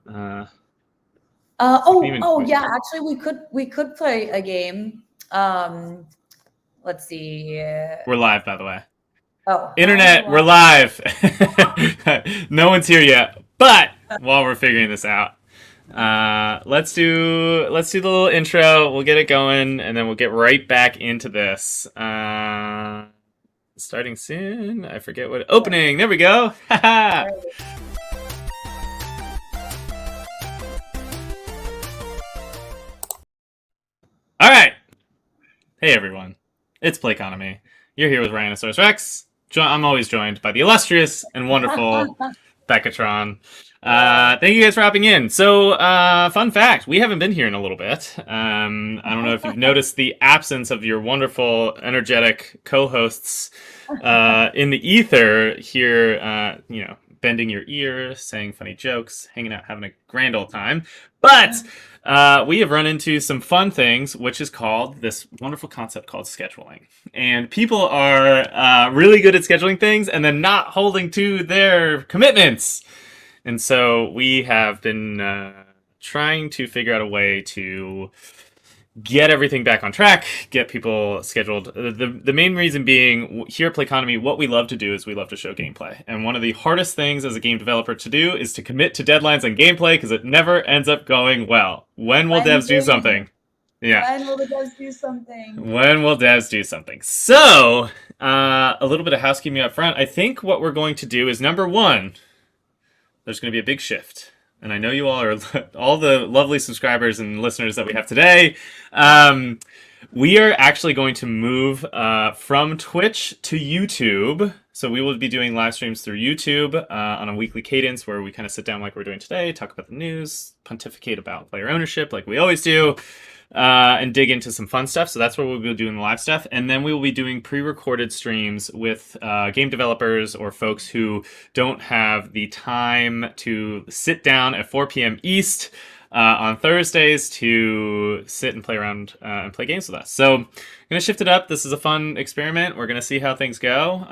Yeah. Actually, we could play a game. Let's see. We're live, by the way. Oh, Internet, we're live. No one's here yet, but while we're figuring this out, let's do the little intro. We'll get it going, and then we'll get right back into this. Starting soon. I forget what opening. There we go. Haha. All right. Hey everyone, it's Play Economy. You're here with Rhinosaurus Rex. I'm always joined by the illustrious and wonderful Beccatron. Thank you guys for hopping in. So, fun fact, we haven't been here in a little bit. I don't know if you've noticed the absence of your wonderful, energetic co-hosts in the ether here, bending your ear, saying funny jokes, hanging out, having a grand old time. But we have run into some fun things, which is called this wonderful concept called scheduling. And people are really good at scheduling things and then not holding to their commitments. And so we have been trying to figure out a way to get everything back on track, get people scheduled. The main reason being, here at Play Economy, what we love to do is we love to show gameplay. And one of the hardest things as a game developer to do is to commit to deadlines on gameplay because it never ends up going well. When will devs do something? Yeah. When will the devs do something? When will devs do something? So, a little bit of housekeeping up front. I think what we're going to do is, number one, there's going to be a big shift. And I know you all are, all the lovely subscribers and listeners that we have today. We are actually going to move from Twitch to YouTube. So we will be doing live streams through YouTube on a weekly cadence where we kind of sit down like we're doing today, talk about the news, pontificate about player ownership like we always do, and dig into some fun stuff. So that's what we'll be doing the live stuff. And then we will be doing pre-recorded streams with game developers or folks who don't have the time to sit down at 4 p.m. East on Thursdays to sit and play around and play games with us. So I'm going to shift it up. This is a fun experiment. We're going to see how things go.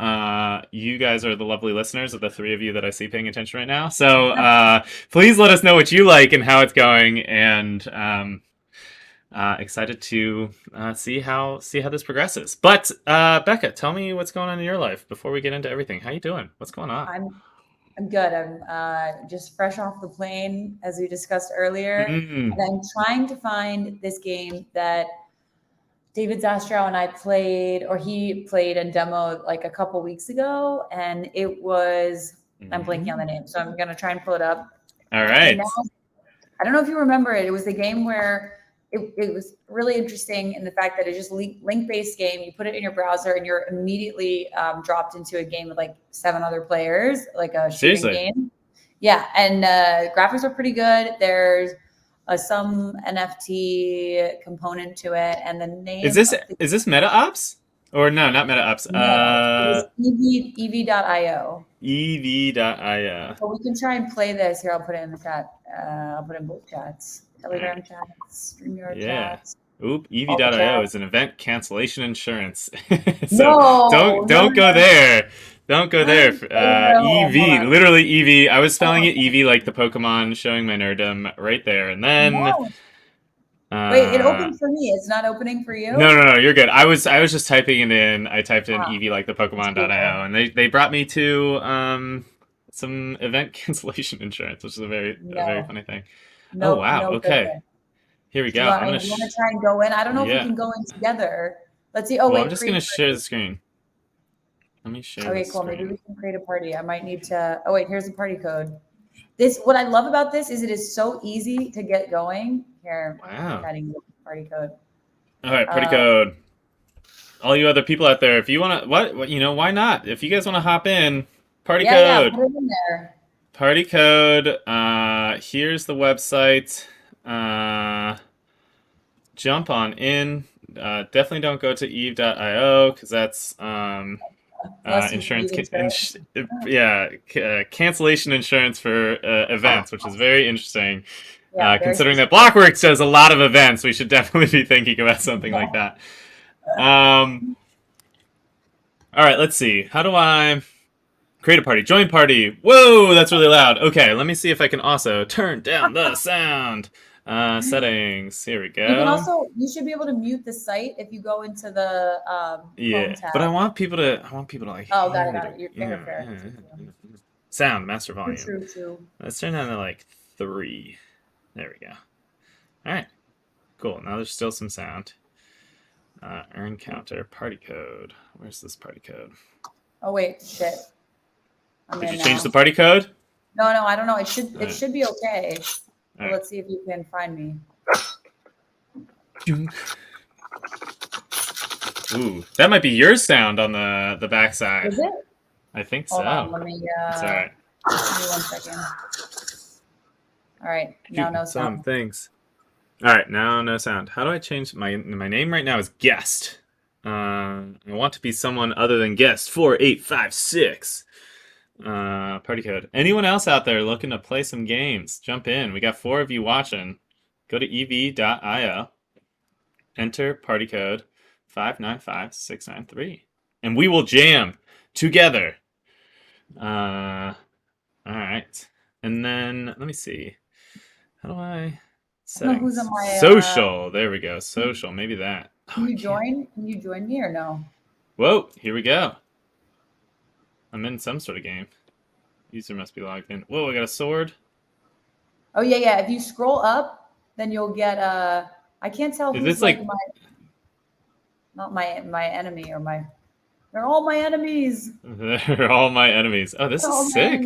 You guys are the lovely listeners of the three of you that I see paying attention right now. So please let us know what you like and how it's going. And excited to see how this progresses. But Becca, tell me what's going on in your life before we get into everything. How you doing? What's going on? I'm good. I'm just fresh off the plane, as we discussed earlier, and I'm trying to find this game that David Zastrow and I played, or he played and demoed like a couple weeks ago, and it was I'm blanking on the name, so I'm gonna try and pull it up. All right. Now, I don't know if you remember it. It was the game where it was really interesting in the fact that it's just link-based game. You put it in your browser and you're immediately dropped into a game with like 7 other players, like a shooting game. Yeah, and graphics are pretty good. There's some NFT component to it, and the name is this Meta Ops? Or no, not Meta Ops. No, EV.io. EV.io. So we can try and play this. Here, I'll put it in the chat. I'll put in both chats. Telegram chats, StreamYard chats. Oop, EV.io is an event cancellation insurance. So don't go there. Don't go there. EV, literally EV. I was spelling it EV like the Pokemon, showing my nerdom right there. And then wait, it opened for me. It's not opening for you? No, you're good. I was just typing it in. I typed in EV like the Pokemon.io, and they brought me to some event cancellation insurance, which is a very funny thing. Oh wow! Okay, here we go. I'm gonna try and go in. I don't know if we can go in together. Let's see. Wait. I'm just gonna share the screen. Let me share. Okay, cool. Maybe we can create a party. I might need to. Oh wait, here's the party code. What I love about this is it is so easy to get going. Here, wow. Adding the party code. All right, party code. All you other people out there, if you want to, why not? If you guys want to hop in, party code. Yeah, put it in there. Party code. Here's the website. Jump on in. Definitely don't go to eve.io because that's insurance. Cancellation insurance for events, which is very interesting. Yeah, considering that Blockworks does a lot of events, we should definitely be thinking about something like that. All right, let's see. How do I Create a party. Join party. Whoa, that's really loud. Okay, let me see if I can also turn down the sound. Settings. Here we go. You can also, you should be able to mute the site if you go into the phone tab. But I want people to like. Oh, got it. You're fair. Sound, master volume. True. Let's turn down to like 3. There we go. All right, cool. Now there's still some sound. Earn counter, party code. Where's this party code? Oh wait, shit. Did you change the party code? No, I don't know. It should be okay. Right. Let's see if you can find me. Ooh, that might be your sound on the backside. Is it? I think Hold so. on, let me. It's all right. Give me 1 second. All right, now no sound. Some things. All right, now no sound. How do I change my name right now is guest. I want to be someone other than guest. 4856. Party code. Anyone else out there looking to play some games? Jump in. We got 4 of you watching. Go to ev.io. Enter party code 595693, and we will jam together. All right, and then let me see. How do I? Settings. Who's on my, social. There we go. Social. Maybe that. Can you join? Can you join me or no? Whoa! Here we go. I'm in some sort of game. User must be logged in. Whoa! I got a sword. Oh yeah. If you scroll up, then you'll get I can't tell Is who's this like my, not my enemy or my. They're all my enemies. They're all my enemies. Oh, this is sick.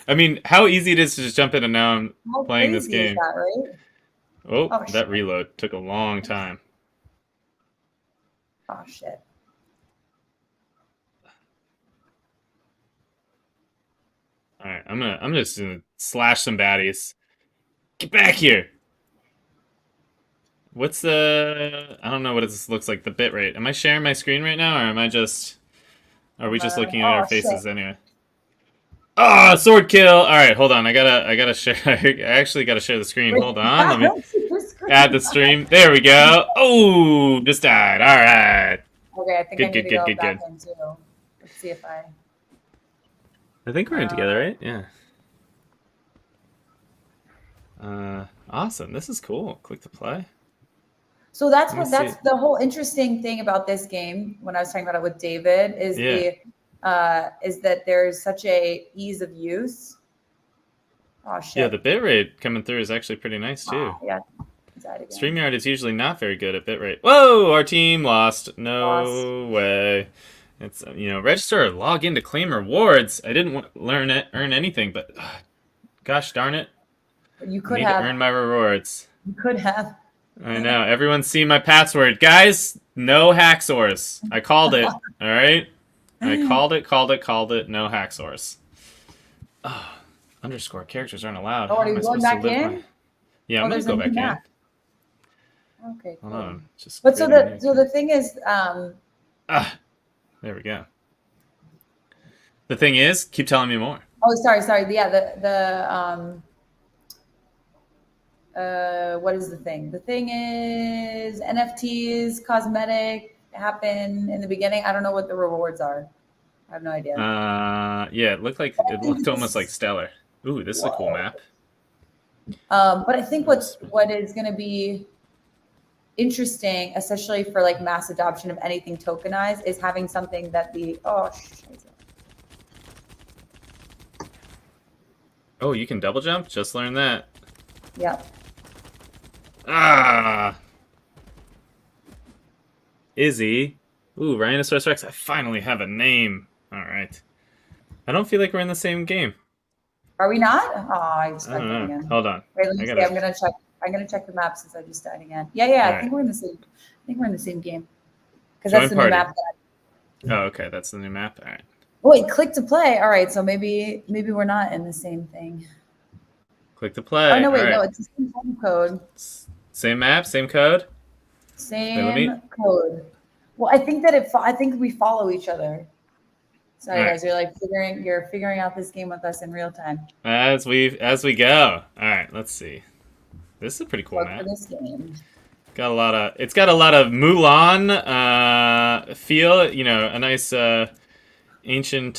I mean, how easy it is to just jump in and now I'm playing this game. Is that, right? Oh, that reload took a long time. Oh shit. All right, I'm just gonna slash some baddies. Get back here. What's the? I don't know what this looks like. The bit rate. Am I sharing my screen right now, or am I just? Are we just looking at our faces anyway? Oh, sword kill! All right, hold on. I gotta share. I actually gotta share the screen. Hold on. Let me add the stream. There we go. Oh, just died. All right. Okay, I think I need to go back in too. Let's see if I think we're in together, right? Yeah. Awesome. This is cool. Click to play. So that's the whole interesting thing about this game. When I was talking about it with David, is is that there's such a ease of use. Oh shit! Yeah, the bitrate coming through is actually pretty nice too. Yeah. StreamYard is usually not very good at bitrate. Whoa, our team lost. No way. It's register or log in to claim rewards. I didn't earn anything, but gosh darn it! You could I need to earn my rewards. You could have. I know. Everyone's seen my password. Guys, no hacksaws. I called it. All right? I called it. No hacksaws. Oh, underscore characters aren't allowed. Oh, are you going back in? Yeah, I'm going to go back in. Okay, cool. Hold on. But so the thing is... there we go. The thing is, keep telling me more. Oh, sorry. Yeah, what is the thing? The thing is NFTs, cosmetic, happen in the beginning. I don't know what the rewards are. I have no idea. Yeah, it looked almost like Stellar. Ooh, this is a cool map. But I think what is going to be interesting, especially for like mass adoption of anything tokenized, is having something that Oh, you can double jump? Just learned that. Yep. Izzy. Ooh, Rhinoceros Rex. I finally have a name. All right. I don't feel like we're in the same game. Are we not? Oh, I just I don't know. again. Hold on. Wait, let me see. I'm gonna check. I'm gonna check the map since I just died again. Yeah. I think we're in the same. I think we're in the same game. Because that's the new map. Oh, okay. That's the new map. All right. Wait, click to play. All right. So maybe we're not in the same thing. Click to play. Oh no, wait, no, it's the same time code. Same map, same code. Same code. Well, I think that I think we follow each other. Sorry, guys, you're figuring out this game with us in real time. As we go. All right, let's see. This is a pretty cool map. For this game. It's got a lot of Mulan feel. A nice ancient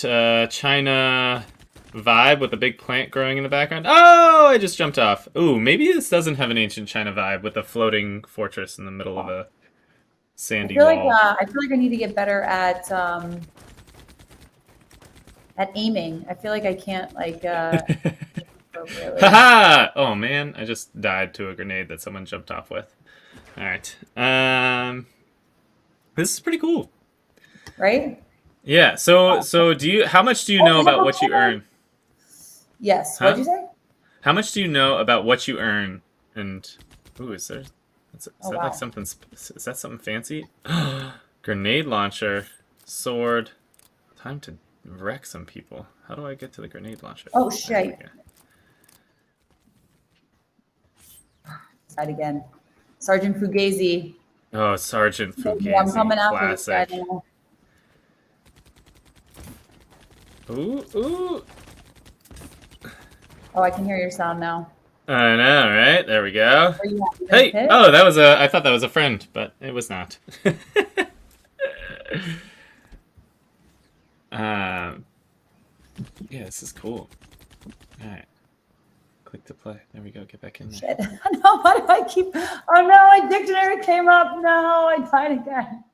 China vibe with a big plant growing in the background. Oh, I just jumped off. Ooh, maybe this doesn't have an ancient China vibe with a floating fortress in the middle of a sandy wall. I feel like I need to get better at aiming. I feel like I can't like appropriately. Haha! Oh man, I just died to a grenade that someone jumped off with. All right. This is pretty cool. Right? Yeah. So do you? How much do you know about what you earn? Yes. Huh? What'd you say? How much do you know about what you earn? And ooh, is there? Is that wow. like something? Is that something fancy? Grenade launcher, sword. Time to wreck some people. How do I get to the grenade launcher? Oh shit! Side again, Sergeant Fugazi. Oh, Sergeant Fugazi. I'm coming after this guy Classic. now. Ooh. Oh, I can hear your sound now. I know, right? There we go. Are you happy to Hey! hit? Oh, that was a. I thought that was a friend, but it was not. Yeah, this is cool. All right. Click to play. There we go. Get back in there. Shit. No, why do I keep? Oh no, my dictionary came up. No, I died again.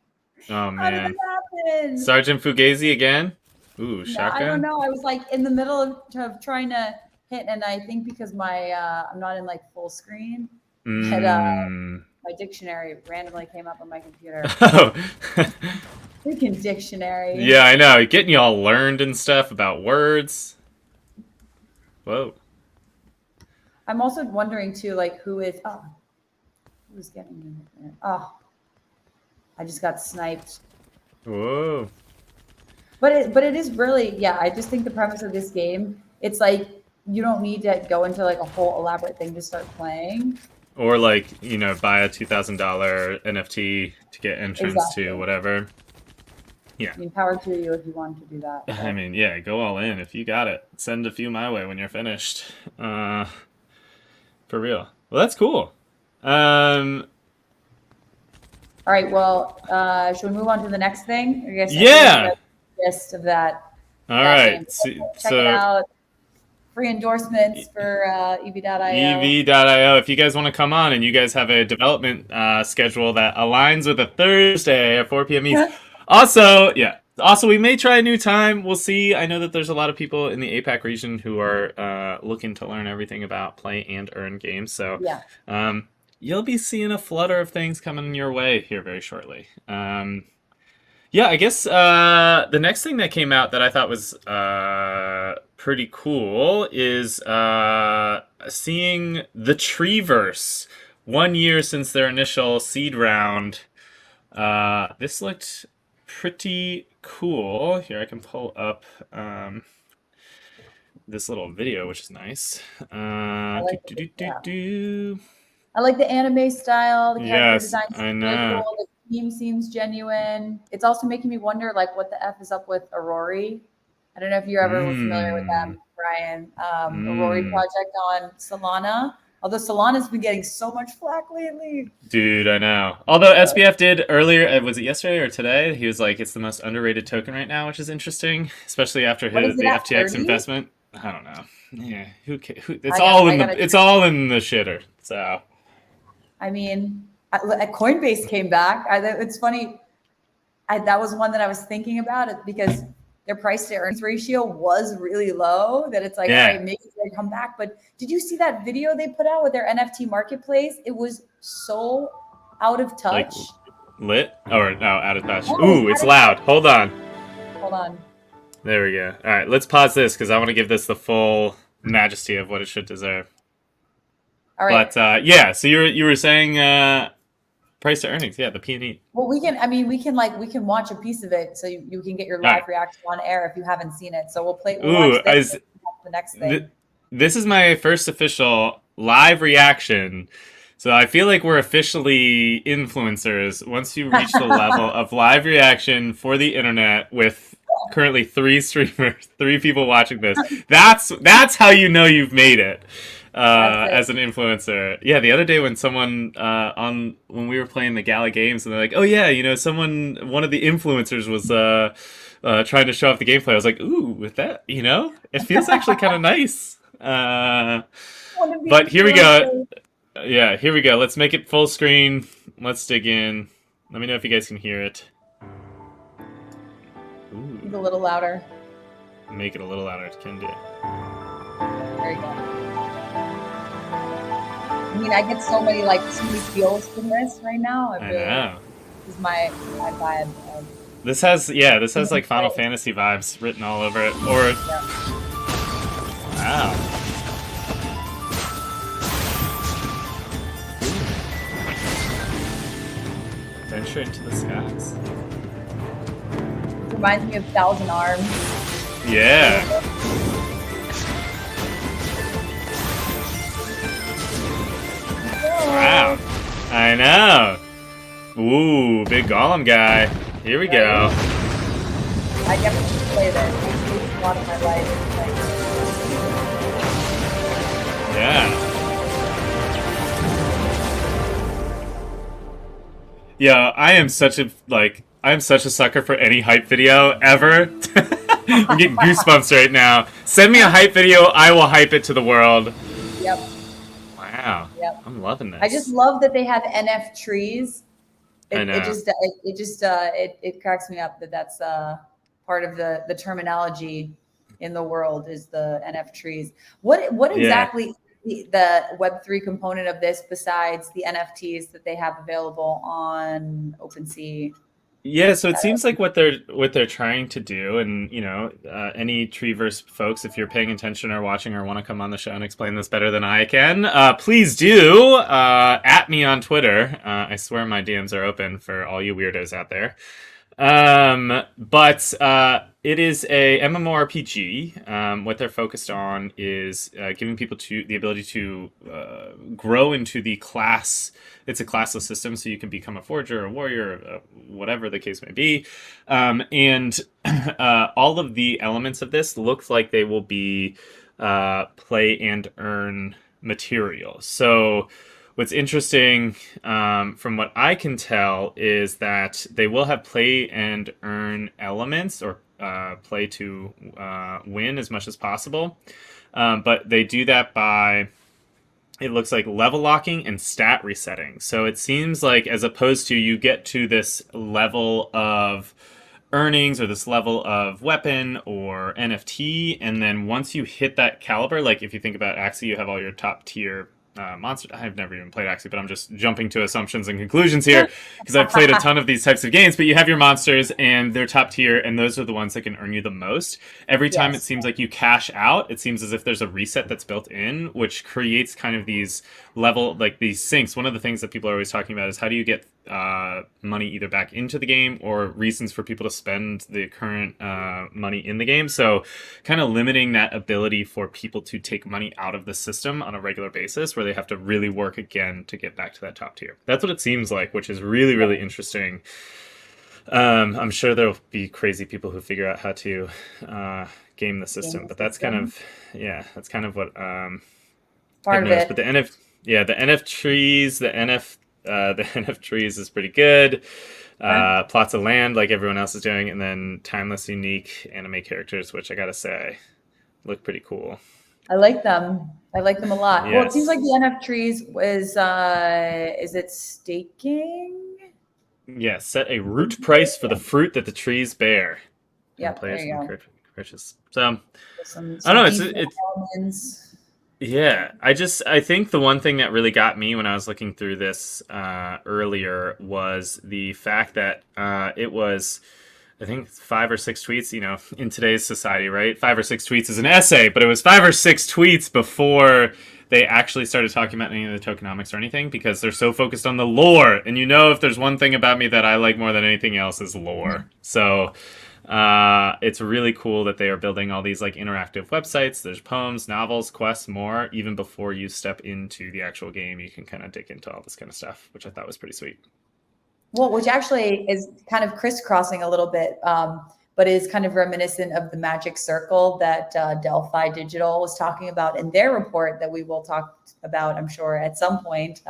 Oh How did man. that happen? Sergeant Fugazi again? Ooh, shotgun? I don't know. I was like in the middle of trying to hit, and I think because my I'm not in like full screen, that my dictionary randomly came up on my computer. Oh. Freaking dictionary. Yeah, I know. Getting you all learned and stuff about words. Whoa. I'm also wondering too, like who's getting me there? Oh, I just got sniped. Whoa. But it is really, yeah, I just think the premise of this game, it's like you don't need to go into like a whole elaborate thing to start playing. Or like, buy a $2,000 NFT to get entrance to whatever. Yeah. I mean, power to you if you want to do that. But. I mean, yeah, go all in if you got it. Send a few my way when you're finished. For real. Well, that's cool. All right, well, should we move on to the next thing? I guess yeah. Gist of that. All right. Check it out. Free endorsements for EV.io. EV.io. If you guys want to come on and you guys have a development schedule that aligns with a Thursday at 4 p.m. East. Also, we may try a new time. We'll see. I know that there's a lot of people in the APAC region who are looking to learn everything about play and earn games. So you'll be seeing a flutter of things coming your way here very shortly. I guess the next thing that came out that I thought was pretty cool is seeing the treeverse 1 year since their initial seed round. This looked pretty cool. Here, I can pull up this little video, which is nice. I like the anime style. The character design seems really cool. The theme seems genuine. It's also making me wonder, like, what the F is up with Aurori. I don't know if you're ever familiar with them, Brian. Aurori project on Solana. Although Solana's been getting so much flack lately. Dude, I know. Although SBF did earlier, was it yesterday or today? He was like, it's the most underrated token right now, which is interesting, especially after the FTX investment. I don't know. Yeah, it's all in the shitter. So, I mean, Coinbase came back. It's funny. That was one that I was thinking about it because their price to earnings ratio was really low. That it's like, all right, maybe they come back. But did you see that video they put out with their NFT marketplace? It was so out of touch. Like lit or no, out of touch. Ooh, it's loud. Hold on. There we go. All right, let's pause this because I want to give this the full majesty of what it should deserve. All right. But so you were saying price to earnings, the P&E. Well, we can watch a piece of it so you can get your live reaction on air if you haven't seen it. So we'll watch this the next thing. This is my first official live reaction. So I feel like we're officially influencers once you reach the level of live reaction for the internet with currently 3 streamers, 3 people watching this. That's how you know you've made it. As an influencer. Yeah, the other day when someone when we were playing the gala games and they're like, oh yeah, one of the influencers was trying to show off the gameplay. I was like, ooh, with that, it feels actually kind of nice. But here we go. Yeah, here we go. Let's make it full screen. Let's dig in. Let me know if you guys can hear it. Ooh. It's a little louder. Make it a little louder. It can do. There you go. I mean, I get so many feels from this right now. I know. This is my vibe. This has like Final Fantasy vibes written all over it. Or wow. Venture into the skies. It reminds me of Thousand Arms. Yeah. Wow. I know. Ooh, big golem guy. Here we go. I definitely play this. It's a lot of my life. Yeah. Yeah, I am such a sucker for any hype video ever. I'm getting goosebumps right now. Send me a hype video, I will hype it to the world. Yep. Wow. Yep. I'm loving this. I just love that they have NF trees. I know. It cracks me up that that's part of the terminology in the world is the NF trees. What exactly is the Web3 component of this besides the NFTs that they have available on OpenSea? Yeah, so it seems like what they're trying to do, and any treeverse folks, if you're paying attention or watching or want to come on the show and explain this better than I can, please do at me on Twitter. I swear my DMs are open for all you weirdos out there. But it is a MMORPG. What they're focused on is giving people the ability to grow into the class. It's a classless system, so you can become a forger, a warrior, whatever the case may be. And all of the elements of this look like they will be play and earn material. So what's interesting, from what I can tell, is that they will have play and earn elements, or play to win as much as possible. But they do that by, it looks like, level locking and stat resetting. So it seems like, as opposed to you get to this level of earnings or this level of weapon or NFT, and then once you hit that caliber, like if you think about Axie, you have all your top tier monster. I've never even played Axie, but I'm just jumping to assumptions and conclusions here because I've played a ton of these types of games. But you have your monsters and they're top tier, and those are the ones that can earn you the most. Every time it seems like you cash out, it seems as if there's a reset that's built in, which creates kind of these these sinks. One of the things that people are always talking about is how do you get money either back into the game or reasons for people to spend the current money in the game. So kind of limiting that ability for people to take money out of the system on a regular basis, where they have to really work again to get back to that top tier. That's what it seems like, which is really, really interesting. I'm sure there'll be crazy people who figure out how to game the system, but that's kind of what part of it. But the NF trees, the NF trees is pretty good. Plots of land, like everyone else is doing, and then timeless, unique anime characters, which I gotta say look pretty cool. I like them. I like them a lot. Yes. Well, it seems like the NF trees is it staking? Yeah, set a root price for the fruit that the trees bear. Yeah, players there you can go. purchase. So Some I don't know. decent elements. Yeah, I think the one thing that really got me when I was looking through this earlier was the fact that it was, I think, 5 or 6 tweets, in today's society, right? 5 or 6 tweets is an essay, but it was 5 or 6 tweets before they actually started talking about any of the tokenomics or anything, because they're so focused on the lore. And if there's one thing about me that I like more than anything else is lore. So it's really cool that they are building all these interactive websites. There's poems, novels, quests, more. Even before you step into the actual game, you can kind of dig into all this kind of stuff, which I thought was pretty sweet. Well, which actually is kind of crisscrossing a little bit, but is kind of reminiscent of the magic circle that Delphi Digital was talking about in their report that we will talk about, I'm sure, at some point.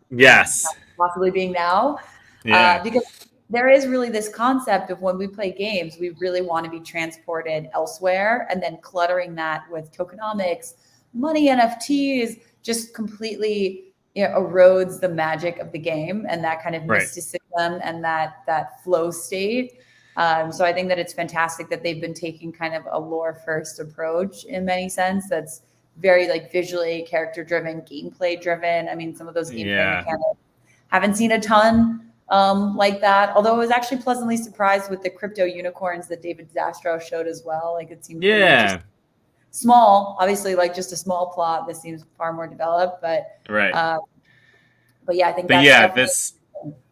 Yes. Possibly being now. Yeah. Because there is really this concept of when we play games, we really want to be transported elsewhere, and then cluttering that with tokenomics, money, NFTs, just completely, erodes the magic of the game and that kind of Right. mysticism and that flow state. So I think that it's fantastic that they've been taking kind of a lore first approach in many sense. That's very like visually character driven, gameplay driven. I mean, some of those gameplay mechanics haven't seen a ton like that. Although I was actually pleasantly surprised with the crypto unicorns that David Zastro showed as well. Like it seemed pretty interesting. Small, obviously, like just a small plot. This seems far more developed, but right. But yeah, I think. But yeah,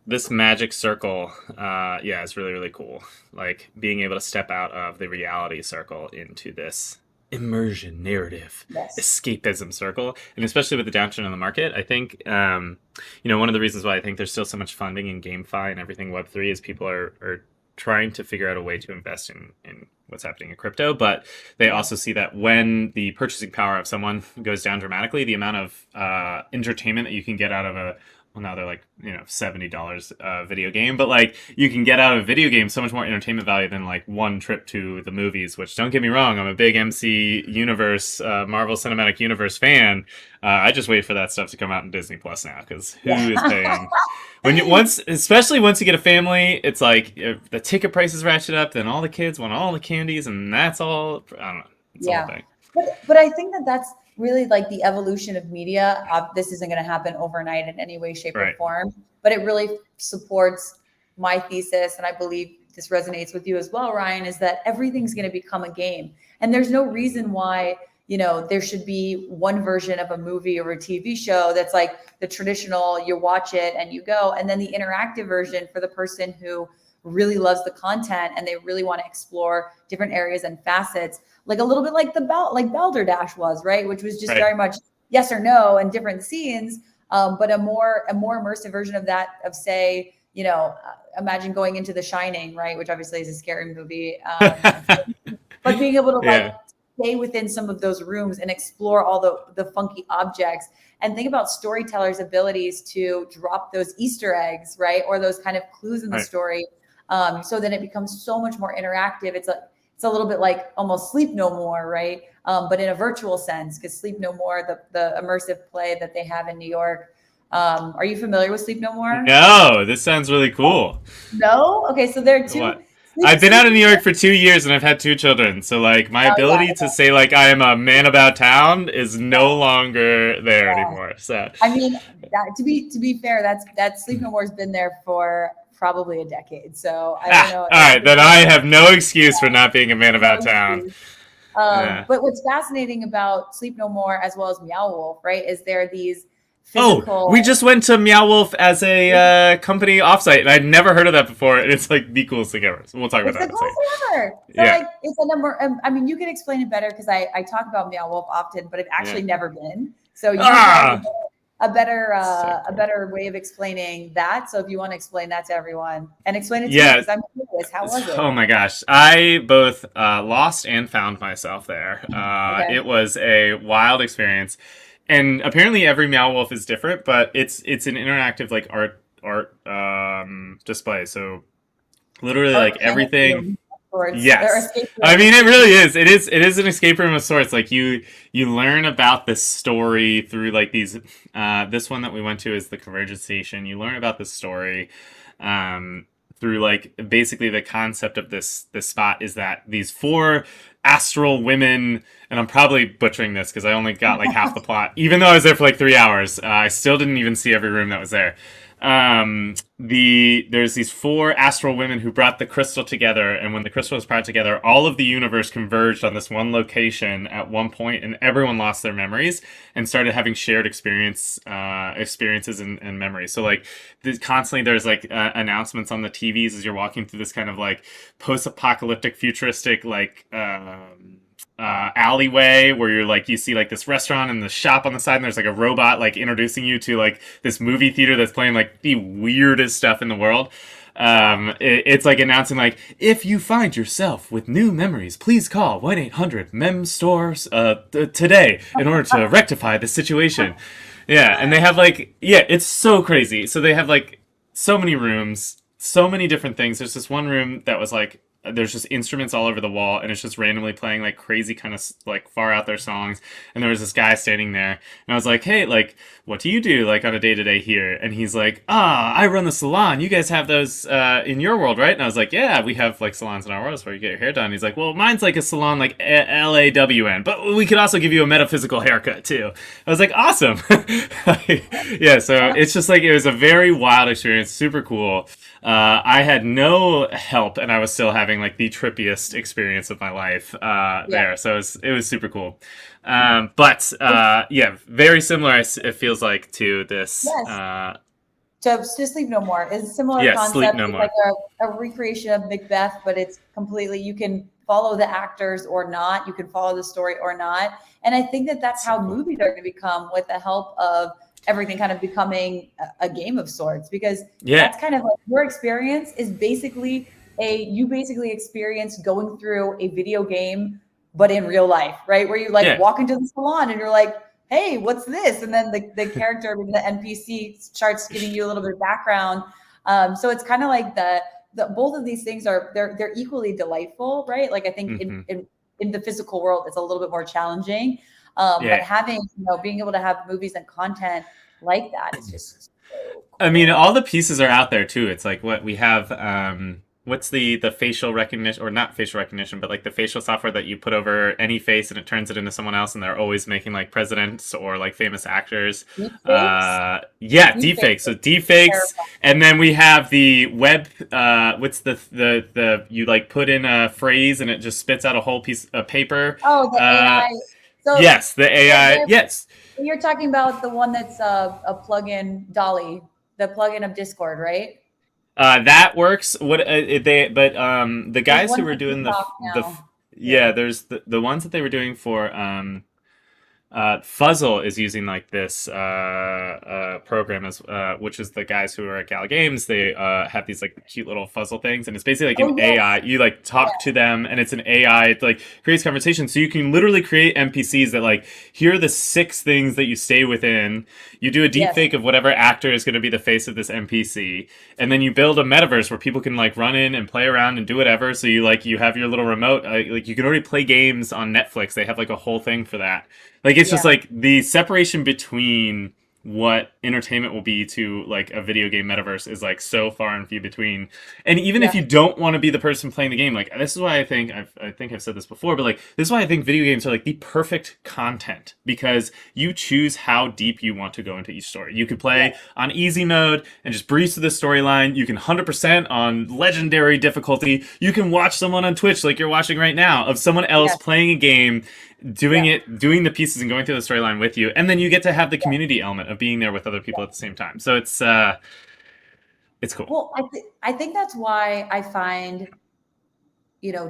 this magic circle, is really, really cool. Like being able to step out of the reality circle into this immersion narrative, escapism circle, and especially with the downturn in the market, I think, one of the reasons why I think there's still so much funding in GameFi and everything Web3 is people are trying to figure out a way to invest in what's happening in crypto, but they also see that when the purchasing power of someone goes down dramatically, the amount of entertainment that you can get out of now they're like, $70 video game, but like you can get out of a video game so much more entertainment value than like one trip to the movies, which don't get me wrong, I'm a big MC Universe, Marvel Cinematic Universe fan. I just wait for that stuff to come out in Disney Plus now, because who is paying? Especially once you get a family, it's like the ticket prices ratchet up, then all the kids want all the candies, and that's all, I don't know. It's all thing. But I think that's really like the evolution of media. This isn't going to happen overnight in any way, shape, or form, but it really supports my thesis. And I believe this resonates with you as well, Ryan, is that everything's going to become a game. And there's no reason why, there should be one version of a movie or a TV show that's like the traditional, you watch it and you go, and then the interactive version for the person who really loves the content and they really want to explore different areas and facets, like a little bit like like Balderdash was, right? Which was just very much yes or no and different scenes, but a more immersive version of that, of say, imagine going into The Shining, right? Which obviously is a scary movie, but being able to stay within some of those rooms and explore all the funky objects, and think about storytellers' abilities to drop those Easter eggs, right? Or those kind of clues in the story, so that it becomes so much more interactive. It's a little bit like almost Sleep No More, right? But in a virtual sense, because Sleep No More, the immersive play that they have in New York. Are you familiar with Sleep No More? No, this sounds really cool. No? Okay, so there are two. I've been out in New York for 2 years and I've had 2 children. So like my ability to say like I am a man about town is no longer there anymore. So I mean, to be fair, that Sleep No More has been there for probably a decade. So I don't know. All right, then I have no excuse for not being a man about town. But what's fascinating about Sleep No More as well as Meow Wolf, right, is there are these physical... Oh, we just went to Meow Wolf as a company offsite, and I'd never heard of that before, and it's like the coolest thing ever. So we'll talk about that. It's the coolest thing ever. So like, it's a number... I mean, you can explain it better because I talk about Meow Wolf often, but I've actually never been. So you have a better way of explaining that. So if you want to explain that to everyone and explain it to me, because I'm curious, how was it? Oh my gosh, I both lost and found myself there. It was a wild experience, and apparently every Meow Wolf is different, but it's an interactive like art display. So literally like everything. Yes, I mean it really is. It is an escape room of sorts. Like you learn about the story through like these. This one that we went to is the Convergence Station. You learn about the story through like basically the concept of this spot is that these 4 astral women, and I'm probably butchering this because I only got like half the plot. Even though I was there for like 3 hours, I still didn't even see every room that was there. There's these 4 astral women who brought the crystal together, and when the crystal was brought together, all of the universe converged on this one location at one point, and everyone lost their memories and started having shared experiences and memories. So like constantly there's like announcements on the TVs as you're walking through this kind of like post-apocalyptic futuristic like alleyway where you're like you see like this restaurant and the shop on the side, and there's like a robot like introducing you to like this movie theater that's playing like the weirdest stuff in the world. It's like announcing like, if you find yourself with new memories, please call 1-800-MEM-STORES today in order to rectify the situation. And they have like it's so crazy. So they have like so many rooms, so many different things. There's this one room that was like, there's just instruments all over the wall, and it's just randomly playing like crazy kind of like far out there songs. And there was this guy standing there, and I was like, hey, like, what do you do like on a day to day here? And he's like, I run the salon. You guys have those in your world, right? And I was like, yeah, we have like salons in our world where you get your hair done. And he's like, well, mine's like a salon like LAWN, but we could also give you a metaphysical haircut too. I was like, awesome. Yeah, so it's just like, it was a very wild experience, super cool. I had no help, and I was still having like the trippiest experience of my life there. So it was super cool. But yeah, very similar. It feels like to this. Yes. To Sleep No More is a similar concept. Sleep No More. Like a recreation of Macbeth, but it's completely, you can follow the actors or not. You can follow the story or not. And I think that that's how movies are going to become, with the help of everything kind of becoming a game of sorts, because that's kind of like your experience is basically you basically experience going through a video game, but in real life, right? Where you like walk into the salon and you're like, hey, what's this? And then the character, the NPC starts giving you a little bit of background. So it's kind of like the both of these things they're equally delightful, right? Like I think in the physical world, it's a little bit more challenging. But having, being able to have movies and content like that is just so cool. I mean, all the pieces are out there too. It's like what we have, what's the facial recognition, or not facial recognition, but like the facial software that you put over any face and it turns it into someone else, and they're always making like presidents or like famous actors. Deepfakes. So deepfakes. And then we have the web, what's the you like put in a phrase and it just spits out a whole piece of paper. Oh, the AI. So yes, the AI. Yes. You're talking about the one that's a plugin, Dolly, the plugin of Discord, right? That works. The guys who were doing there's the ones that they were doing for Fuzzle is using like this program as which is the guys who are at Gala Games. They have these like cute little Fuzzle things, and it's basically like an AI. You like talk to them, and it's an AI. It like creates conversation, so you can literally create NPCs that like, here are the 6 things that you stay within. You do a deep fake of whatever actor is going to be the face of this NPC, and then you build a metaverse where people can like run in and play around and do whatever. So you have your little remote. Like you can already play games on Netflix. They have like a whole thing for that. Like, it's just like the separation between what entertainment will be to like a video game metaverse is like so far and few between. And even if you don't want to be the person playing the game, like this is why I've said this before, but like this is why I think video games are like the perfect content, because you choose how deep you want to go into each story. You could play on easy mode and just breeze through the storyline. You can 100% on legendary difficulty. You can watch someone on Twitch like you're watching right now of someone else playing a game, doing the pieces and going through the storyline with you, and then you get to have the community element of being there with other people at the same time. So it's cool. Well, I think that's why I find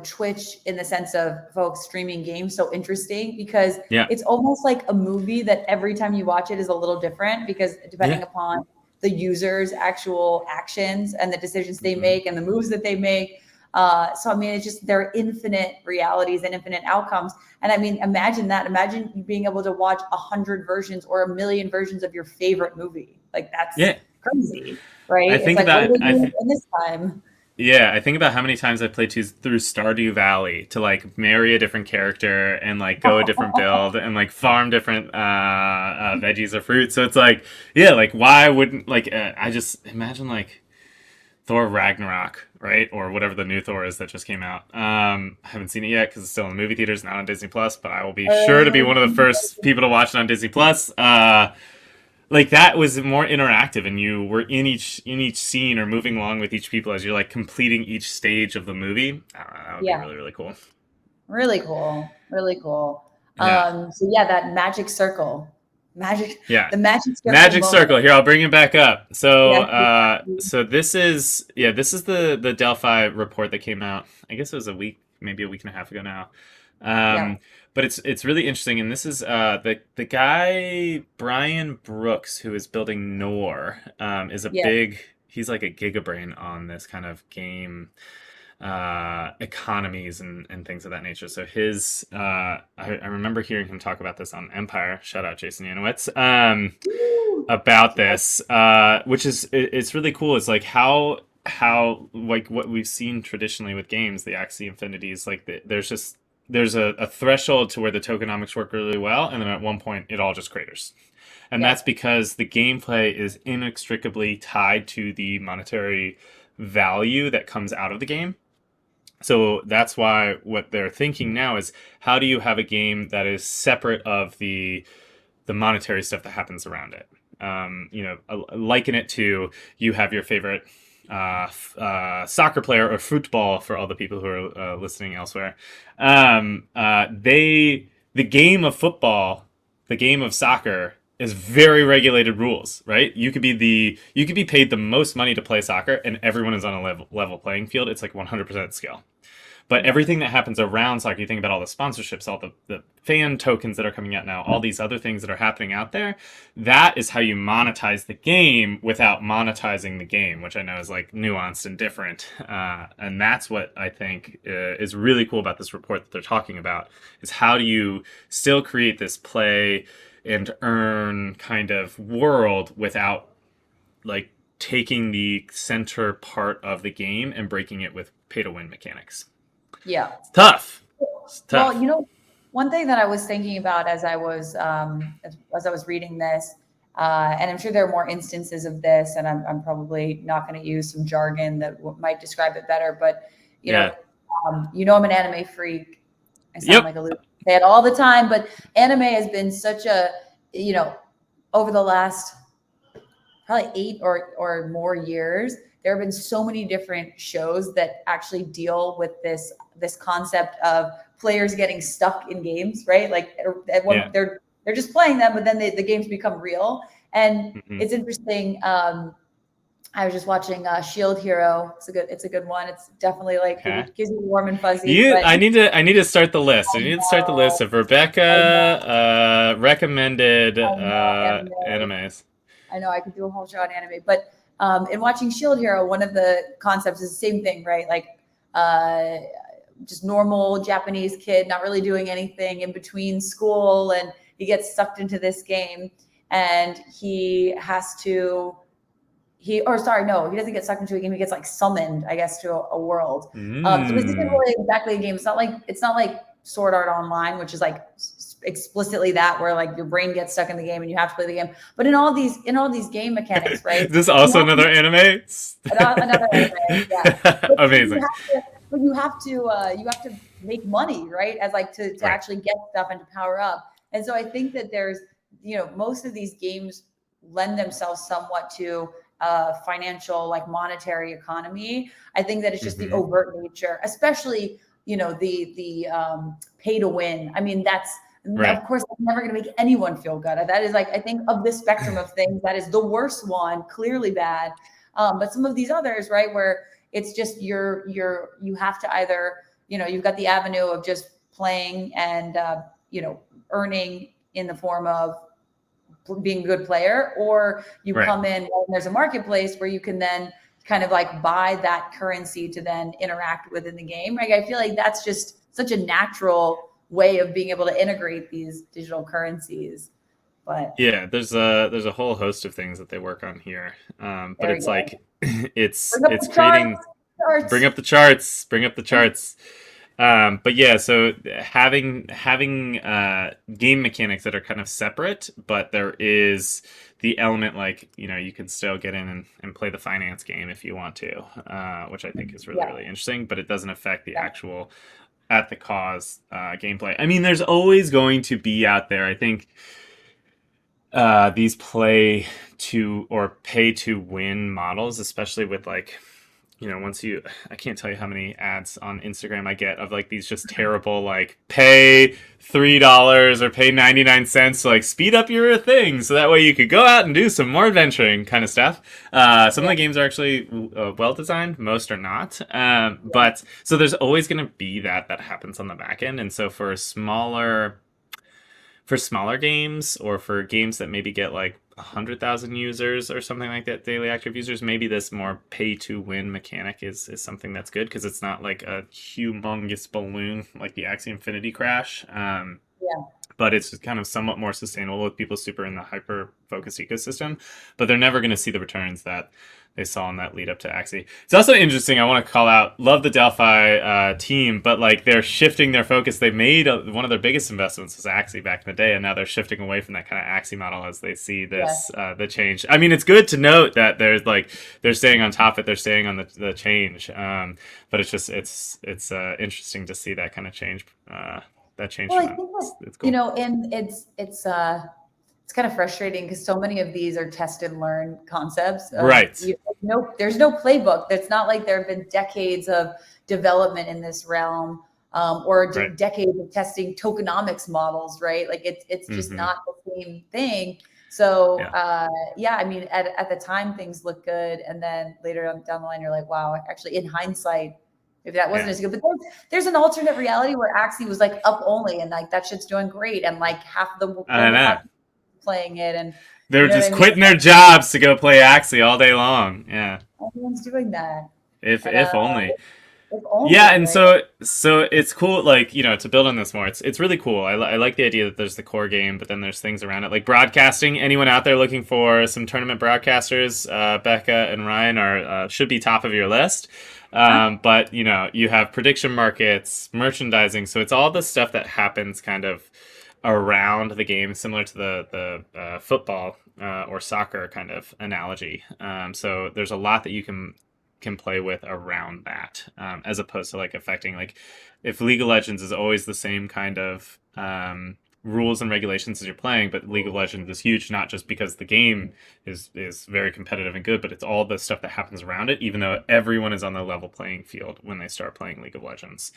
Twitch, in the sense of folks streaming games, so interesting, because it's almost like a movie that every time you watch it is a little different, because depending upon the user's actual actions and the decisions they make and the moves that they make. So, I mean, it's just, there are infinite realities and infinite outcomes. And I mean, imagine you being able to watch 100 versions or 1,000,000 versions of your favorite movie. Like that's crazy, right? I think in this time. Yeah, I think about how many times I played through Stardew Valley to like marry a different character and like go a different build and like farm different veggies or fruits. So it's like, like why wouldn't I just imagine like Thor Ragnarok, right? Or whatever the new Thor is that just came out. I haven't seen it yet because it's still in the movie theaters, not on Disney Plus, but I will be sure to be one of the first people to watch it on Disney Plus. Like that was more interactive, and you were in each scene or moving along with each people as you're like completing each stage of the movie. That would be really, really cool. Really cool. Really cool. Yeah. So that magic circle. The magic circle. Here, I'll bring it back up. So so this is the Delphi report that came out. I guess it was maybe a week and a half ago now. But it's really interesting, and this is the guy Brian Brooks, who is building Nor, is he's like a gigabrain on this kind of game economies and things of that nature. So his I remember hearing him talk about this on Empire. Shout out Jason Yanowitz about this, which is it's really cool. It's like how how, like, what we've seen traditionally with games, the Axie Infinities, like there's a threshold to where the tokenomics work really well, and then at one point it all just craters. And Yeah. that's because the gameplay is inextricably tied to the monetary value that comes out of the game. So that's why what they're thinking now is, how do you have a game that is separate of the monetary stuff that happens around it? Liken it to, you have your favorite soccer player, or football for all the people who are listening elsewhere. The game of football, the game of soccer, is very regulated rules, right? You could be paid the most money to play soccer, and everyone is on a level playing field. It's like 100% skill. But everything that happens around soccer, you think about all the sponsorships, all the fan tokens that are coming out now, all these other things that are happening out there, that is how you monetize the game without monetizing the game, which I know is like nuanced and different. And that's what I think is really cool about this report that they're talking about, is how do you still create this play and earn kind of world without like taking the center part of the game and breaking it with pay to win mechanics. Yeah. It's tough. Well, one thing that I was thinking about as I was reading this, and I'm sure there are more instances of this, and I'm probably not going to use some jargon that might describe it better, but I'm an anime freak. I sound like a loser. I say it all the time, but anime has been such a, over the last probably 8 or more years, there have been so many different shows that actually deal with this concept of players getting stuck in games, right? Like they're just playing them, but then the games become real. And it's interesting. I was just watching Shield Hero. It's a good one. It's definitely like gives you warm and fuzzy. I need to start the list. I need to start the list of Rebekah recommended animes. I know I could do a whole show on anime, but in watching Shield Hero, one of the concepts is the same thing, right? Like just normal Japanese kid, not really doing anything in between school, and he gets sucked into this game, and he doesn't get sucked into a game. He gets like summoned, I guess, to a world. So this isn't really exactly a game. It's not like Sword Art Online, which is like explicitly that, where like your brain gets stuck in the game and you have to play the game. But in all these game mechanics, right? Is this also another anime? Another anime, yeah. Amazing. But you have to make money, right? As like to actually get stuff and to power up. And so I think that there's, most of these games lend themselves somewhat to financial, like monetary economy. I think that it's just the overt nature, especially, the pay to win. I mean, of course, that's never going to make anyone feel good. That is like, I think of the spectrum of things, that is the worst one, clearly bad. But some of these others, right, where it's just you have to either, you've got the avenue of just playing and, earning in the form of being a good player, or you come in and there's a marketplace where you can then kind of like buy that currency to then interact within the game. Like, I feel like that's just such a natural way of being able to integrate these digital currencies. But yeah, there's a whole host of things that they work on here. But it's like it's creating bring up the charts. But yeah, so having game mechanics that are kind of separate, but there is the element, like, you can still get in and play the finance game if you want to, which I think is really interesting, but it doesn't affect the actual at the cause gameplay. I mean, there's always going to be out there, I think, these play to or pay to win models, especially with like, I can't tell you how many ads on Instagram I get of like these just terrible, like, pay $3 or pay 99 cents to like speed up your thing so that way you could go out and do some more adventuring kind of stuff. Some of the games are actually well designed, most are not. But so there's always going to be that happens on the back end. And so for smaller games, or for games that maybe get like 100,000 users or something like that, daily active users, maybe this more pay to win mechanic is something that's good, because it's not like a humongous balloon like the Axie Infinity Crash. Yeah. but it's kind of somewhat more sustainable with people super in the hyper focused ecosystem. But they're never going to see the returns that they saw in that lead up to Axie. It's also interesting. I want to call out, love the Delphi team, but like they're shifting their focus. They made one of their biggest investments was Axie back in the day, and now they're shifting away from that kind of Axie model as they see this the change. I mean, it's good to note that there's like they're staying on top of it. They're staying on the change, but it's just it's interesting to see that kind of change. That change. Well, I think it's cool. and it's kind of frustrating because so many of these are test and learn concepts. Right. There's no playbook. It's not like there have been decades of development in this realm, or decades of testing tokenomics models, right? Like it's just not the same thing. So I mean, at the time things look good, and then later down the line you're like, wow, actually in hindsight, maybe that wasn't as good. But there's an alternate reality where Axie was like up only, and like that shit's doing great, and like half the world playing it, and they're just quitting their jobs to go play Axie all day long. Yeah, everyone's doing that. If only. Yeah, and so it's cool, like, to build on this more. It's really cool. I like the idea that there's the core game, but then there's things around it, like broadcasting. Anyone out there looking for some tournament broadcasters? Becca and Ryan are should be top of your list. But you have prediction markets, merchandising, so it's all the stuff that happens kind of around the game, similar to the football or soccer kind of analogy. So there's a lot that you can play with around that, as opposed to like affecting, like, if League of Legends is always the same kind of rules and regulations as you're playing, but League of Legends is huge, not just because the game is very competitive and good, but it's all the stuff that happens around it, even though everyone is on the level playing field when they start playing League of Legends.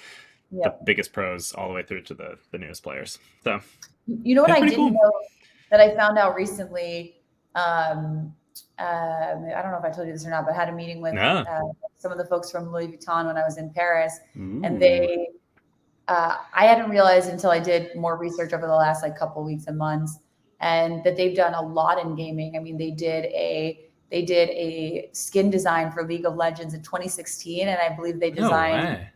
The biggest pros all the way through to the newest players. So what I didn't know that I found out recently, I don't know if I told you this or not, but I had a meeting with some of the folks from Louis Vuitton when I was in Paris. Ooh. And I hadn't realized until I did more research over the last like couple weeks and months, and that they've done a lot in gaming. I mean, they did a skin design for League of Legends in 2016, and I believe they designed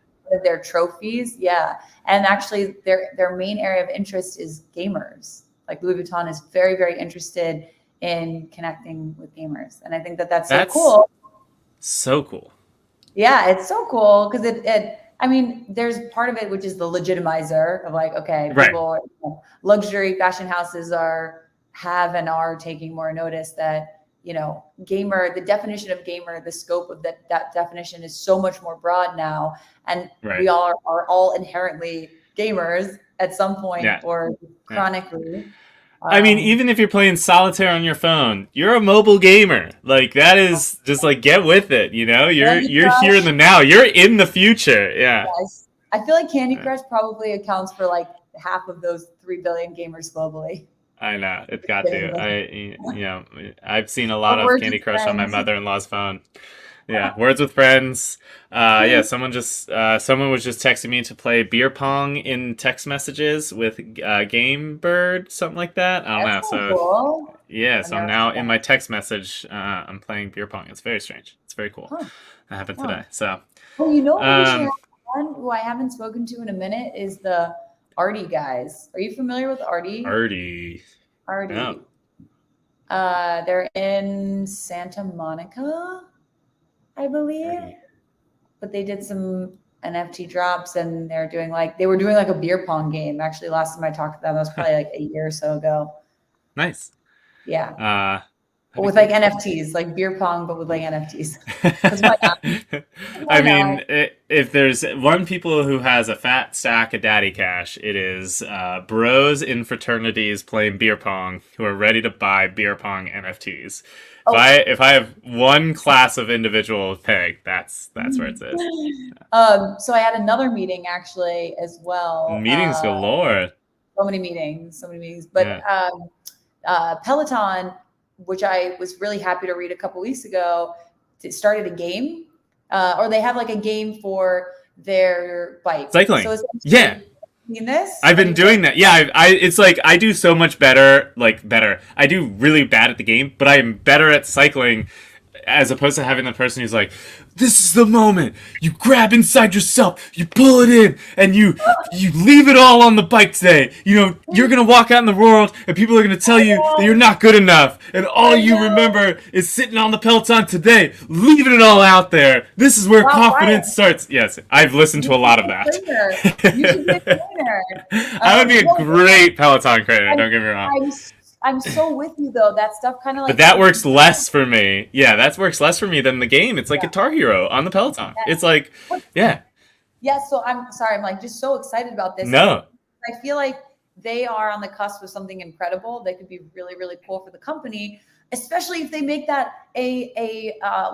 their trophies. Yeah. And actually their main area of interest is gamers. Like Louis Vuitton is very, very interested in connecting with gamers. And I think that's so cool. So cool. Yeah, it's so cool because I mean, there's part of it which is the legitimizer of like, okay, people, luxury fashion houses have and are taking more notice that, gamer, the definition of gamer, the scope of that definition is so much more broad now. And we all are all inherently gamers at some point or chronically. I mean, even if you're playing solitaire on your phone, you're a mobile gamer. Like, that is just like, get with it. You're here in the now. You're in the future. Yeah. Yes. I feel like Candy Crush probably accounts for like half of those 3 billion gamers globally. I know, it's got to. I've seen a lot of Candy Crush on my mother-in-law's phone. Yeah, Words with Friends. Someone was just texting me to play beer pong in text messages with Game Bird, something like that. I don't know. So cool. So I'm now in my text message. I'm playing beer pong. It's very strange. It's very cool. Huh. That happened today. So. Well, one who I haven't spoken to in a minute is the Artie guys. Are you familiar with Artie? Artie. No. They're in Santa Monica, I believe. But they did some NFT drops, and they were doing like a beer pong game. Actually, last time I talked to them, that was probably like a year or so ago. Nice. Yeah. With like NFTs, like beer pong, but with like NFTs. I mean, if there's one people who has a fat stack of daddy cash, it is bros in fraternities playing beer pong who are ready to buy beer pong NFTs. If I have one class of individual peg, that's where it is. So I had another meeting actually as well. Meetings galore. So many meetings. But Peloton, which I was really happy to read a couple weeks ago, started a game, or they have like a game for their bike. Cycling. So this? I've been doing that. Yeah, it's like I do so much better. I do really bad at the game, but I am better at cycling as opposed to having the person who's like, this is the moment. You grab inside yourself, you pull it in, and you leave it all on the bike today. You know, you're gonna walk out in the world, and people are gonna tell you that you're not good enough, and all you remember is sitting on the Peloton today, leaving it all out there. This is where confidence starts. Yes, I've listened to a lot of that. You should be a trainer. I would be a great Peloton trainer. Don't get me wrong. I'm so with you though. That stuff kind of like. But that works less for me. Yeah, that works less for me than the game. It's like Guitar Hero on the Peloton. It's like, yeah. Yeah, so I'm sorry. I'm like just so excited about this. No. I feel like they are on the cusp of something incredible. They could be really, really cool for the company, especially if they make that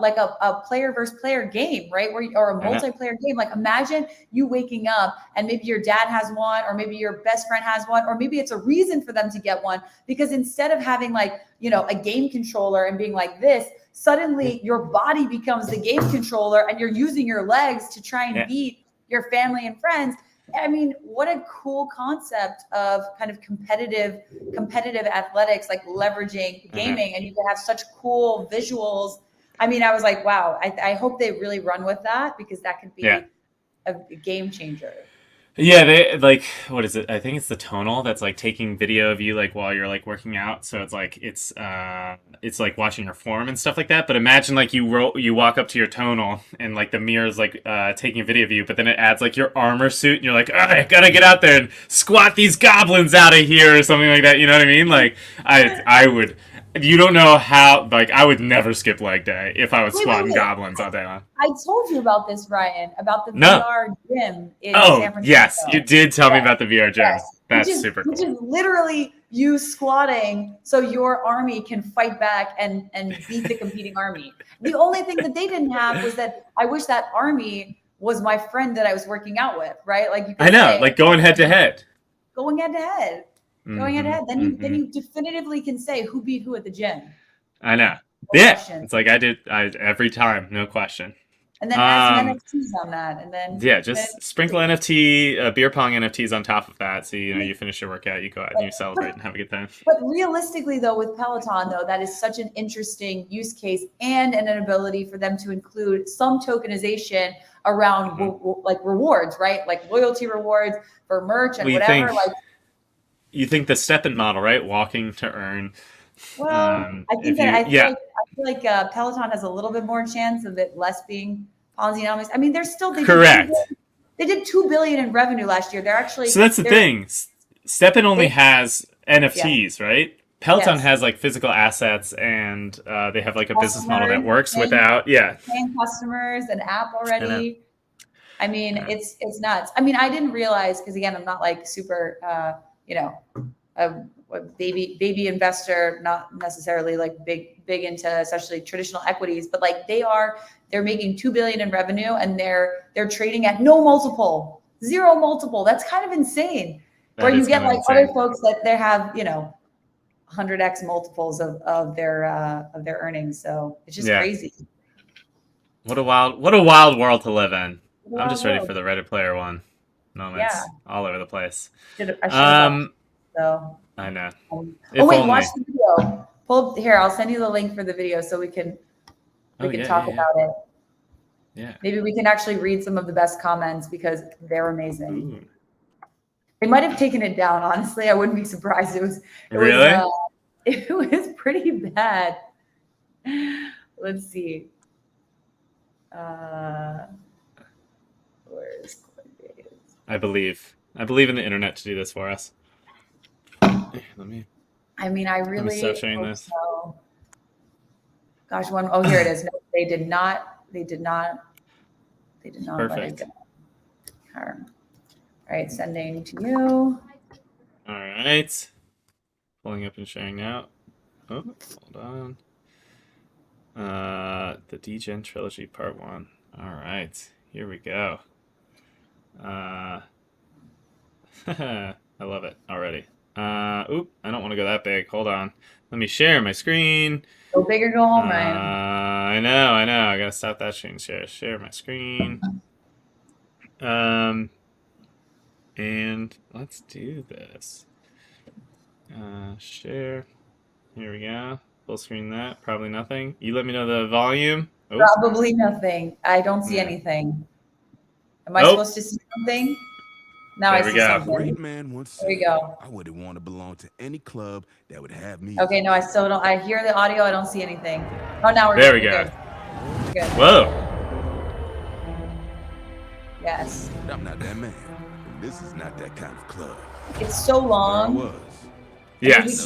like a player versus player game, right? Or a multiplayer game. Like imagine you waking up and maybe your dad has one, or maybe your best friend has one, or maybe it's a reason for them to get one, because instead of having like, you know, a game controller and being like this, suddenly your body becomes the game controller and you're using your legs to try and beat your family and friends. I mean, what a cool concept of kind of competitive athletics, like leveraging gaming, and you can have such cool visuals. I mean, I was like, wow, I hope they really run with that, because that could be a game changer. Yeah, they like, what is it? I think it's the tonal that's like taking video of you like while you're like working out. So it's like it's like watching your form and stuff like that. But imagine like you walk up to your tonal and like the mirror's like taking a video of you, but then it adds like your armor suit and you're like, oh, I gotta get out there and squat these goblins out of here or something like that. You know what I mean? Like I would. You don't know how, like, I would never skip leg day if I was squatting goblins all day long. I told you about this, Ryan, about the VR gym in San Francisco. Yes, you did tell me about the VR gym. That's super cool. Which is literally you squatting so your army can fight back and beat the competing army. The only thing that they didn't have was that I wish that army was my friend that I was working out with, right? Like you could say, like going head to head. Going head to head. Going ahead, then you definitively can say who beat who at the gym. I know. It's like I every time, no question. And then add some NFTs on that, and then just sprinkle NFT, beer pong NFTs on top of that. So you finish your workout, you go out and you celebrate and have a good time. But realistically, though, with Peloton, though, that is such an interesting use case and an ability for them to include some tokenization around like rewards, right? Like loyalty rewards for merch and whatever. You think the step-in model, right? Walking to earn. Well, I feel like Peloton has a little bit more chance of it less being Ponzi-nomics. I mean, they're still correct. They did $2 billion in revenue last year. They're actually that's the thing. Step-in only has NFTs, right? Peloton has like physical assets, and they have like a business model that works without paying customers, an app already. I mean, it's nuts. I mean, I didn't realize, because again, I'm not like super. A baby investor, not necessarily like big into especially traditional equities, but like they're making $2 billion in revenue, and they're trading at no multiple, 0 multiple. That's kind of insane. Where you get like other folks that they have 100x multiples of their earnings. So it's just crazy. What a wild world to live in. I'm just ready for the Reddit player one moments all over the place. So I know. Watch the video. Pull here. I'll send you the link for the video so we can talk about it. Yeah. Maybe we can actually read some of the best comments, because they're amazing. Ooh. They might have taken it down. Honestly, I wouldn't be surprised. It was pretty bad. Let's see. Where's Coinbase? I believe in the internet to do this for us. I mean, I really start sharing this. So. Gosh, here it is. No, they did not Perfect. Let it go. All right, sending to you. All right. Pulling up and sharing now. Oh, hold on. The Degen Trilogy Part 1. All right. Here we go. I love it already. I don't want to go that big. Hold on. Let me share my screen. Go big or go home, Ryan. I know. I gotta stop that screen share. Share my screen. And let's do this. Share. Here we go. Full screen that. Probably nothing. You let me know the volume. Oh. Probably nothing. I don't see anything. Am I supposed to see something? Now I see something. Great man once said, there you go. I wouldn't want to belong to any club that would have me. Okay, no, I still don't. I hear the audio. I don't see anything. Oh, now we're There we good. go. We're good. Whoa. Yes. I'm not that man. This is not that kind of club. It's so long. Yes.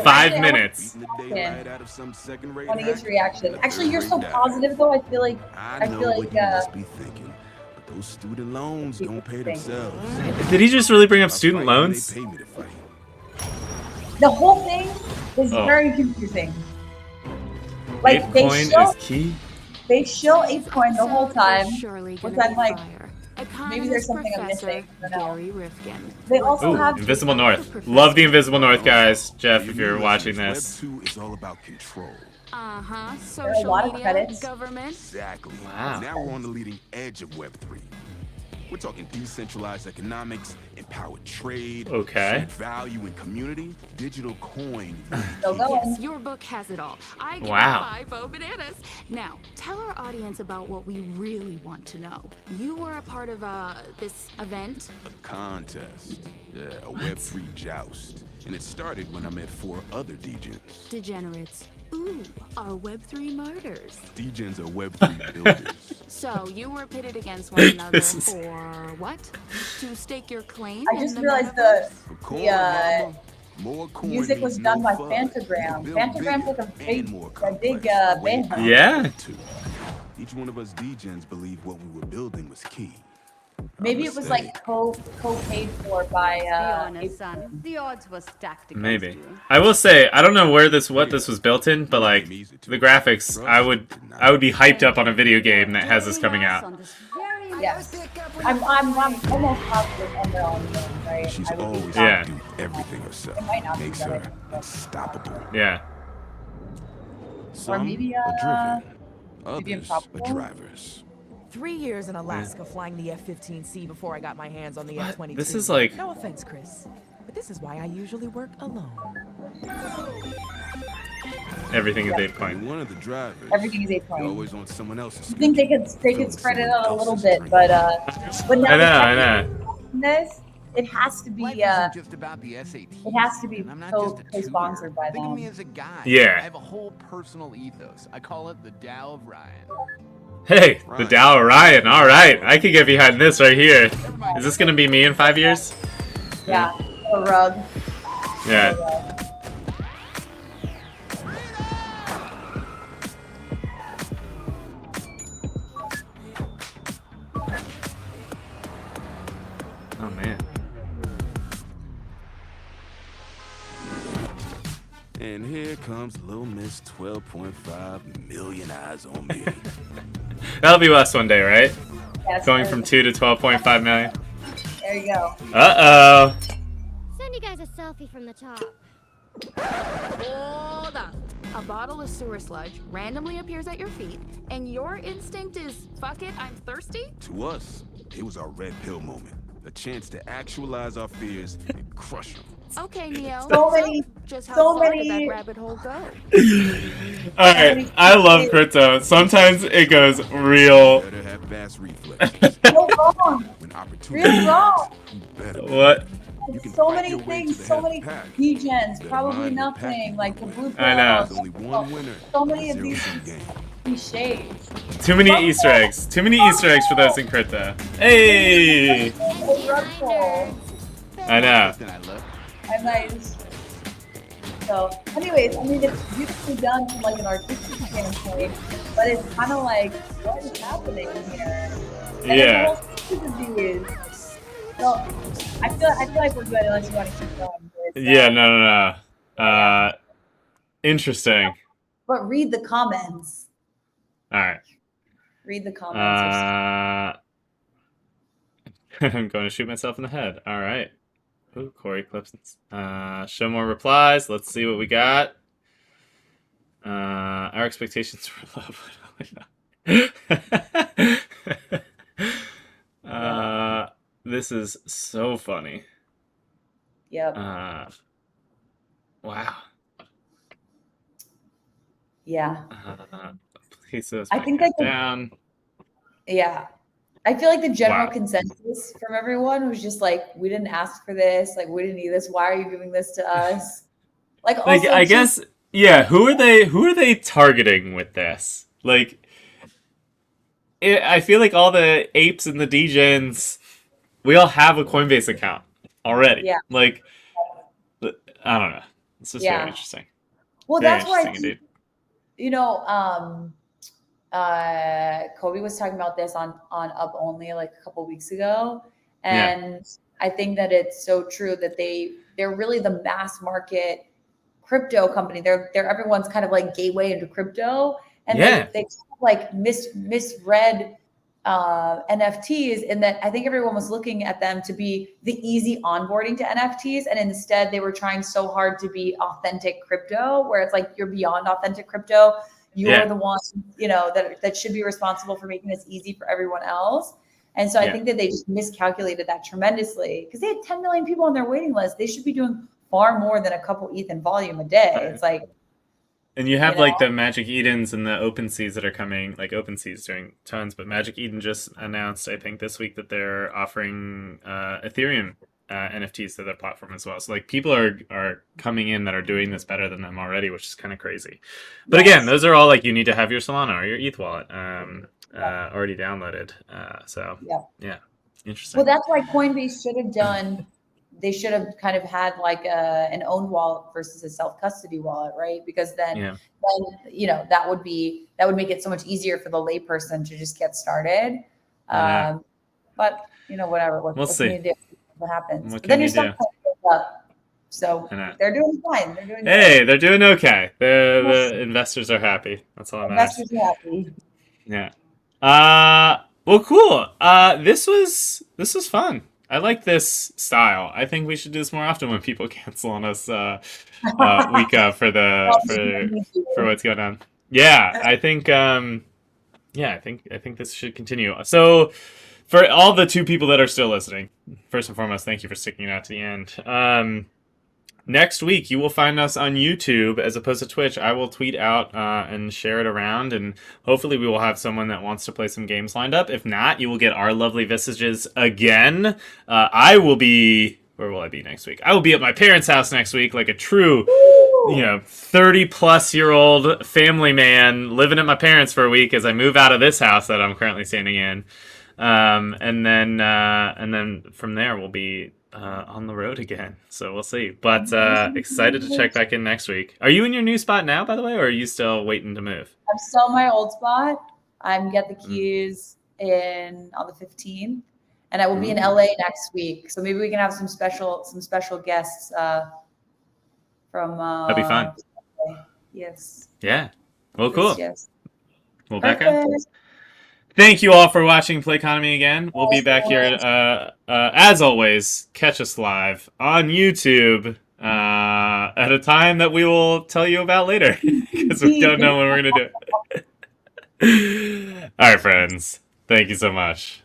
5 minutes. Want to get your reaction. Actually, you're so positive, though. I feel like. I know what you must be thinking, but those student loans don't pay themselves. Did he just really bring up student loans? They pay me to fight. The whole thing is very confusing. Like ApeCoin is key. They show ApeCoin the whole time, which I'm like, maybe there's something I'm missing. They also have Invisible North. Love the Invisible North, guys. Jeff, if you're watching this. Web 2 is all about control. Social media, government. Exactly. Wow. Now we're on the leading edge of Web 3. We're talking decentralized economics, empowered trade, shared value and community, digital coin. Yes, your book has it all. I get 5 bananas. Now, tell our audience about what we really want to know. You were a part of this event? A contest. Yeah, a Web 3 joust. And it started when I met 4 other degens. Degenerates. Ooh, our Web 3 martyrs. Degens are Web 3 builders. So you were pitted against one another for what? To stake your claim? I just realized the music was done by Fantagram. Fantagram took a big band. Yeah. Each one of us degens believed what we were building was key. Maybe it was like co-paid for by Be honest, son. The odds were stacked against Maybe. you. I will say, I don't know what this was built in, but like the graphics, I would be hyped up on a video game that has this coming out. Yes. I'm almost positive on their own game, right? She's always do everything herself. It might not Makes be her unstoppable. Yeah. Or maybe others are drivers. 3 years in Alaska flying the F-15C before I got my hands on the F-22. This is like... No offense, Chris, but this is why I usually work alone. Everything is ApeCoin. One of the drivers. Everything is ApeCoin. You always want someone else's. I think they could spread it out a little bit, but now I know. This it has to be just about the SAT. it has to be co-sponsored by Think of them. me as a guy. Yeah. I have a whole personal ethos. I call it the Tao of Ryan. Hey, the Tao Orion. All right, I can get behind this right here. Is this gonna be me in 5 years? Yeah, a rug. Yeah. Oh man. And here comes Little Miss 12.5 million eyes on me. That'll be us one day, right? Yes, Going from 2 to 12.5 million. There you go. Uh-oh. Send you guys a selfie from the top. Hold up. A bottle of sewer sludge randomly appears at your feet, and your instinct is, fuck it, I'm thirsty? To us, it was our red pill moment. A chance to actualize our fears and crush them. Okay, Neo. Just how far did that rabbit hole go? Alright, I love crypto. Sometimes it goes real. Better have fast reflexes. So wrong. When opportunity Real wrong. What? So many things, so many degens, probably nothing, like the blue pill. I know. There's only one winner. So many of these Zero-sum game. cliches. Too many Easter eggs. Too many Easter eggs for those in crypto. Hey! I know. I'm nice. So, anyways, I mean, it's beautifully done from like an artistic standpoint, but it's kind of like, what is happening here? And Yeah. the views. So, I feel like we're good unless you want to keep going. Yeah, no. Interesting. But read the comments. Alright. Read the comments. I'm going to shoot myself in the head. Alright. Ooh, Corey Clipsons. Show more replies. Let's see what we got. Our expectations were low. This is so funny. Yep. Wow. Yeah. Please, I think that down. Yeah. I feel like the general Wow. consensus from everyone was just like, we didn't ask for this. Like, we didn't need this. Why are you giving this to us? Like, also, I guess, yeah. Who are they targeting with this? Like, I feel like all the apes and the degens, we all have a Coinbase account already. Yeah. Like, I don't know. It's just very interesting. Well, very that's why, indeed. You know, Kobe was talking about this on Up Only like a couple weeks ago, and I think that it's so true that they're really the mass market crypto company. They're everyone's kind of like gateway into crypto, and they kind of like misread NFTs in that I think everyone was looking at them to be the easy onboarding to NFTs, and instead they were trying so hard to be authentic crypto, where it's like you're beyond authentic crypto. You're the one, you know, that should be responsible for making this easy for everyone else. And so I think that they just miscalculated that tremendously because they had 10 million people on their waiting list. They should be doing far more than a couple ETH in volume a day. It's like, and you have like the Magic Edens and the OpenSeas that are coming, like OpenSea's doing tons, but Magic Eden just announced, I think this week, that they're offering Ethereum NFTs to their platform as well. So like people are coming in that are doing this better than them already, which is kind of crazy. But again, those are all like you need to have your Solana or your ETH wallet already downloaded. So yeah, interesting. Well, that's why Coinbase should have done. They should have kind of had like an owned wallet versus a self-custody wallet, right? Because then you know that would make it so much easier for the layperson to just get started. But you know, whatever. We'll see what happens. What Then you your do? stuff goes up. So they're doing fine. They're doing good. They're doing okay. The investors are happy. That's all that matters. Investors are happy. Yeah. Well, cool. This was fun. I like this style. I think we should do this more often when people cancel on us week for what's going on. Yeah, I think I think this should continue. So for all the 2 people that are still listening, first and foremost, thank you for sticking it out to the end. Next week, you will find us on YouTube as opposed to Twitch. I will tweet out and share it around, and hopefully we will have someone that wants to play some games lined up. If not, you will get our lovely visages again. I will be... Where will I be next week? I will be at my parents' house next week, like a true, 30-plus-year-old family man living at my parents for a week as I move out of this house that I'm currently standing in. And then from there, we'll be... on the road again, so we'll see. But excited to check back in next week. Are you in your new spot now, by the way, or are you still waiting to move? I'm still in my old spot. I'm get the keys on the 15th, and I will be in LA next week. So maybe we can have some special guests from. That'd be fun. Yes. Yeah. Well, cool. Yes. Well, Becca, thank you all for watching Play Economy again. We'll be back here, as always, catch us live on YouTube at a time that we will tell you about later because we don't know when we're going to do it. All right, friends. Thank you so much.